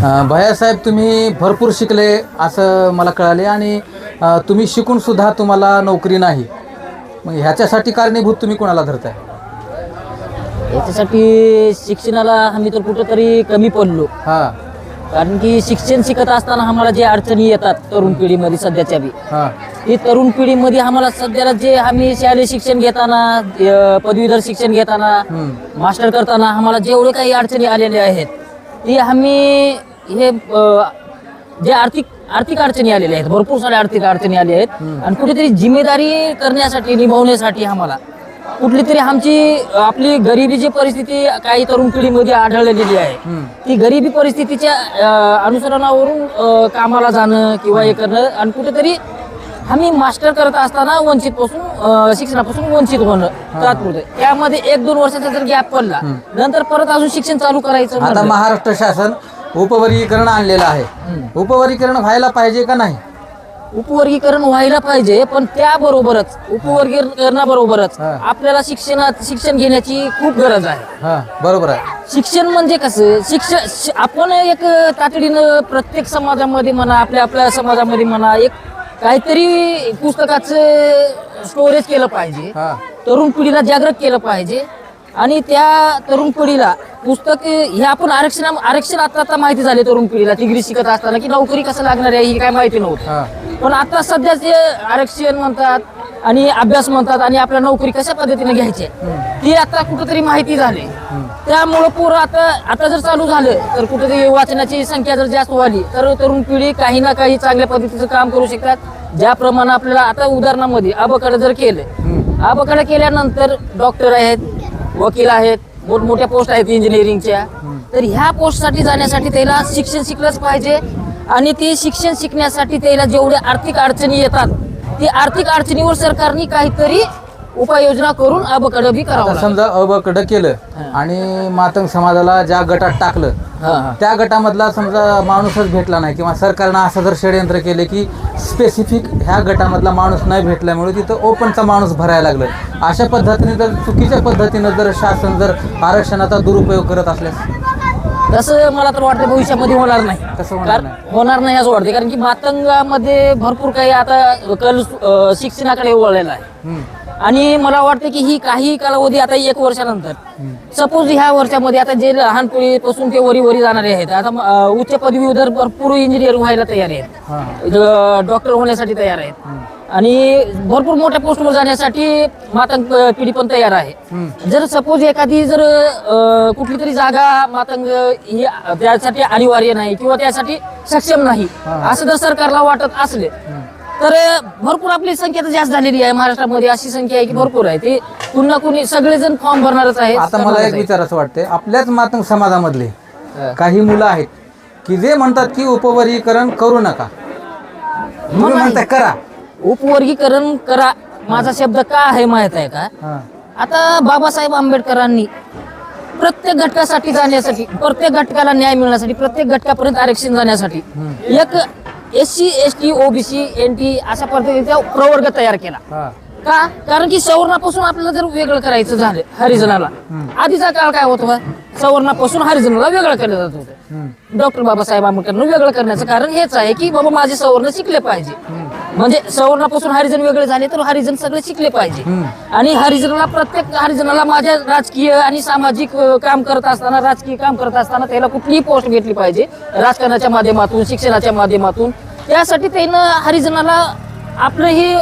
भैयासाहेब तुम्ही भरपूर शिकले असं मला कळाले आणि तुम्ही शिकून सुद्धा तुम्हाला नोकरी नाही, मग ह्याच्यासाठी कारणीभूत तुम्ही कोणाला धरताय? याच्यासाठी शिक्षणाला आम्ही तर कुठेतरी कमी पडलो. हां कारण की शिक्षण शिकत असताना आम्हाला जे अडचणी येतात तरुण पिढीमध्ये सध्याच्या बी, हां ही तरुण पिढीमध्ये आम्हाला सध्याला जे आम्ही शालेय शिक्षण घेताना पदवीधर शिक्षण घेताना मास्टर करताना आम्हाला जेवढे काही अडचणी आलेल्या आहेत ती आम्ही हे जे आर्थिक अडचणी आलेल्या आहेत, भरपूर साऱ्या आर्थिक अडचणी आल्या आहेत आणि कुठेतरी जिम्मेदारी करण्यासाठी निभावण्यासाठी आम्हाला कुठली तरी आपली गरिबीची परिस्थिती काही तरुण पिढीमध्ये आढळलेली आहे. ती गरिबी परिस्थितीच्या अनुसरणावरून कामाला जाणं किंवा हे करणं आणि कुठेतरी आम्ही मास्टर करत असताना शिक्षणापासून वंचित होणं तात्पुरतं. त्यामध्ये 1-2 वर्षाचा जर गॅप पडला नंतर परत अजून शिक्षण चालू करायचं. आता महाराष्ट्र शासन उपवर्गीकरण आणलेलं आहे, उपवर्गीकरण व्हायला पाहिजे का नाही? उपवर्गीकरण व्हायला पाहिजे, पण त्याबरोबरच उपवर्गीकरणाबरोबरच आपल्याला शिक्षण घेण्याची खूप गरज आहे. हां बरोबर आहे. शिक्षण म्हणजे कसं, आपण एक तातडीनं प्रत्येक समाजामध्ये म्हणा, आपल्या समाजामध्ये म्हणा, एक काहीतरी पुस्तकाचं स्टोरेज केलं पाहिजे, तरुण पिढीला जागृत केलं पाहिजे आणि त्या तरुण पिढीला पुस्तक हे आपण आरक्षण आता माहिती झाले तरुण पिढीला डिग्री शिकत असताना की नोकरी कसं लागणार आहे ही काय माहिती नव्हतं. पण आता सध्या ते आरक्षण म्हणतात आणि अभ्यास म्हणतात आणि आपल्या नोकरी कशा पद्धतीने घ्यायची ती आता कुठेतरी माहिती झाली. त्यामुळं पोरं आता जर चालू झालं तर कुठेतरी वाचनाची संख्या जर जास्त वाढली तर तरुण पिढी काही ना काही चांगल्या पद्धतीचं काम करू शकतात. ज्याप्रमाणे आपल्याला आता उदाहरणामध्ये अबकडे जर केलं, अबकडे केल्यानंतर डॉक्टर आहेत, वकील आहेत, मोठमोठ्या पोस्ट आहेत इंजिनिअरिंगच्या, तर ह्या पोस्टसाठी जाण्यासाठी त्याला शिक्षण शिकलंच पाहिजे आणि ते शिक्षण शिकण्यासाठी त्याला जेवढ्या आर्थिक अडचणी येतात ती आर्थिक अडचणीवर सरकारने काहीतरी उपाययोजना करून अबकडे बी करावं. समजा अबकडे केलं आणि मातंग समाजाला ज्या गटात टाकलं त्या गटामधला समजा माणूसच भेटला नाही किंवा सरकारनं असं जर षडयंत्र केले की स्पेसिफिक ह्या गटामधला माणूस नाही भेटल्यामुळे तिथं ओपनचा माणूस भरायला लागलं, अशा पद्धतीने जर चुकीच्या पद्धतीनं जर शासन जर आरक्षणाचा दुरुपयोग करत असल्यास तसं मला तर वाटतं भविष्यामध्ये होणार नाही. कसं होणार नाही? होणार नाही असं वाटतं, कारण की मातंगामध्ये भरपूर काही आता कल शिक्षणाकडे वळलेला आहे आणि मला वाटतं की ही काही कालावधी आता 1 वर्षानंतर सपोज ह्या वर्षामध्ये आता जे लहान पिढीपासून ते वरी जाणारे आहेत, आता उच्च पदवीधर भरपूर इंजिनियर व्हायला तयार आहेत, डॉक्टर होण्यासाठी तयार आहेत आणि भरपूर मोठ्या पोस्टवर जाण्यासाठी मातंग पिढी पण तयार आहे. जर सपोज एखादी जर कुठली तरी जागा मातंग ही त्यासाठी अनिवार्य नाही किंवा त्यासाठी सक्षम नाही असं जर सरकारला वाटत असले तर भरपूर आपली संख्या तर जास्त झालेली आहे. महाराष्ट्रामध्ये अशी संख्या आहे की भरपूर आहे, ते पुन्हा कुणी सगळेजण फॉर्म भरणारच आहे. आता मला एक विचारायचं वाटतंय, आपल्याच मातंग समाजामधले काही मुलं आहेत की जे म्हणतात की उपवर्गीकरण करू नका, तुम्ही म्हणताय करा. उपवर्गीकरण करा माझा शब्द का आहे माहित आहे का? आता बाबासाहेब आंबेडकरांनी प्रत्येक घटकासाठी जाण्यासाठी, प्रत्येक घटकाला न्याय मिळण्यासाठी, प्रत्येक घटकापर्यंत आरक्षण जाण्यासाठी एक SC ST OBC NT अशा पद्धतीचा प्रवर्ग तयार केला. का? कारण की सवर्णापासून आपल्याला जर वेगळं करायचं झालं हरिजनाला, आधीचा काळ काय होता, सवर्णापासून हरिजनाला वेगळं केलं जात होतं. डॉक्टर बाबासाहेब आंबेडकरांना वेगळं करण्याचं कारण हेच आहे की बाबा माझे सवर्ण शिकले पाहिजे, म्हणजे सवर्णापासून हरिजन वेगळे झाले तर हरिजन सगळे शिकले पाहिजे आणि प्रत्येक हरिजनाला माझ्या राजकीय आणि सामाजिक काम करत असताना, राजकीय काम करत असताना त्याला कुठलीही पोस्ट भेटली पाहिजे राजकारणाच्या माध्यमातून, शिक्षणाच्या माध्यमातून. त्यासाठी त्यानं हरिजनाला आपलं हे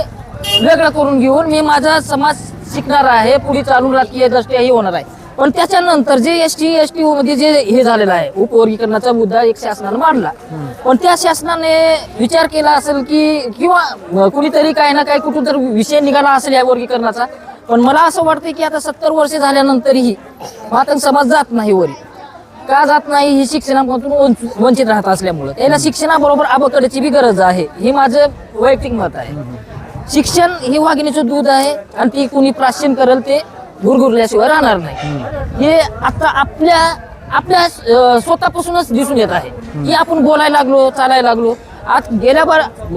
वेगळं करून घेऊन मी माझा समाज शिकणार आहे, पुढे चालून राजकीय दृष्ट्याही होणार आहे. पण त्याच्यानंतर जे ST ST मध्ये जे हे झालेलं आहे उपवर्गीकरणाचा मुद्दा एक शासनानं मांडला, पण त्या शासनाने विचार केला असेल की किंवा कुणीतरी काही ना काही कुठून तर विषय निघाला असेल या वर्गीकरणाचा. पण मला असं वाटतं की आता 70 वर्षे झाल्यानंतरही मातंग समाज जात नाही वरी. का जात नाही? ही शिक्षणापासून वंचित राहत असल्यामुळं त्याला शिक्षणाबरोबर अबकडेची बी गरज आहे, हे माझं वैयक्तिक मत आहे. शिक्षण हे वाघिणीचं दूध आहे आणि ती कुणी प्राशन करेल ते गुरगुरल्याशिवाय राहणार नाही. हे आता आपल्या स्वतःपासूनच दिसून येत आहे की आपण बोलायला लागलो, चालायला लागलो. आज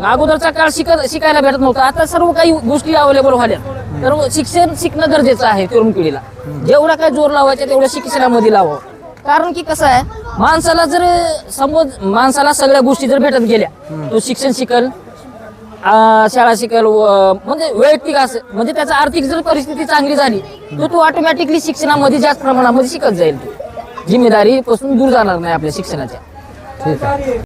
अगोदरचा काळ शिकायला भेटत नव्हता, आता सर्व काही गोष्टी अवेलेबल व्हाल्या. तर शिक्षण शिकणं गरजेचं आहे तरुण पिढीला. जेवढा काय जोर लावायचा तेवढं शिक्षणामध्ये लावावं. कारण की कसं आहे, माणसाला जर समज माणसाला सगळ्या गोष्टी जर भेटत गेल्या, तो शिक्षण शिकल, शाळा शिकल, म्हणजे वैयक्तिक असं म्हणजे त्याचा आर्थिक जर परिस्थिती चांगली झाली तर तो ऑटोमॅटिकली शिक्षणामध्ये जास्त प्रमाणामध्ये शिकत जाईल, जिम्मेदारी पासून दूर जाणार नाही आपल्या शिक्षणाच्या. ठीक आहे.